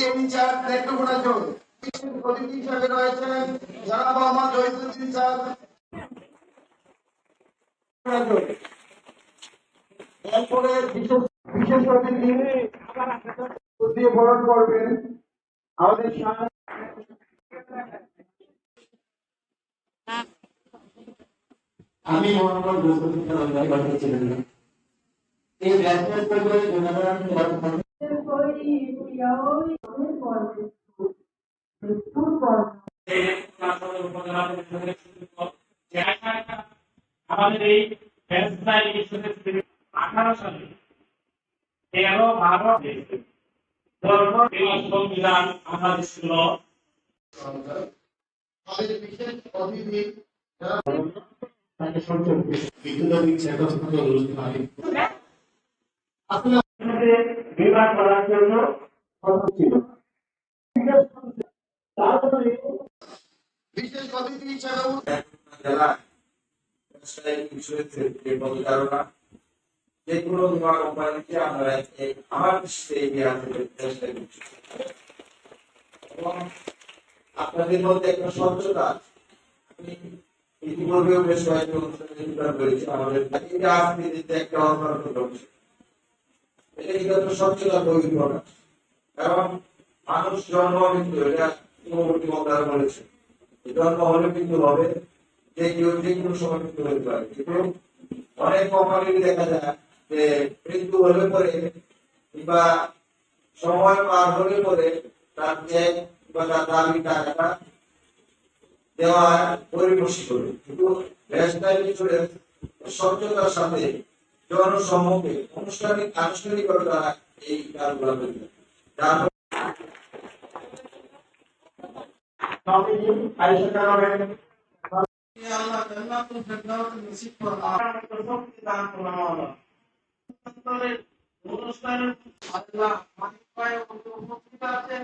In charge Netrokona zone অতিথি হিসেবে রয়েছেন জনাব মোহাম্মদ জহিরুদ্দিন স্যার। এরপরে বিশেষ অতিথি দিয়ে বরণ করবেন আমাদের আমি মোহাম্মদ জহিরুদ্দিন ছিলেন এই ব্যাচের পরিবারে জনগণ আমাদের এই 18 সালে 13-12 ধর্ম সংবিধান আমাদের ছিল। আমাদের বিশেষ অতিথি বিভাগ করার জন্য ছিল। বিশেষ অতিথি হিসেবে জেলা প্রতিকারণা যেগুলো তোমার কোম্পানিতে আমরা আমার দৃষ্টিতে এগিয়ে আনতে এবং আপনাদের মধ্যে একটা স্বচ্ছতা আছে। আমি ইতিপূর্বেও বেশ কয়েকটি অনুষ্ঠানে যোগদান করেছি। আমাদের রাজনীতিতে একটা অন্তর্গত বিষয় এটা কিন্তু একটা স্বচ্ছতা বহির্ভূত, কারণ মানুষ জন্ম মৃত্যু এটা পূর্ববর্তী বক্তারা বলেছে, জন্ম হলে মৃত্যু হবে, যে কেউ যে কোনো সময় মৃত্যু হতে পারে। কিন্তু অনেক কোম্পানি দেখা যায় যে মৃত্যু হলে পরে কিংবা সময় পার হলে পরে তার চেক বা তার দাবি টাকাটা দেওয়ার পরিবেশী করে। কিন্তু স্বচ্ছতার সাথে জনসম্মুখে আনুষ্ঠানিকভাবে তারা এই কাজগুলো করবে। আল্লাহ জান্নাতুল ফেরদাউস নসিব করুন। দান করুন। অনুষ্ঠানের আল্লাহ মালিক পায় উপস্থিত আছেন।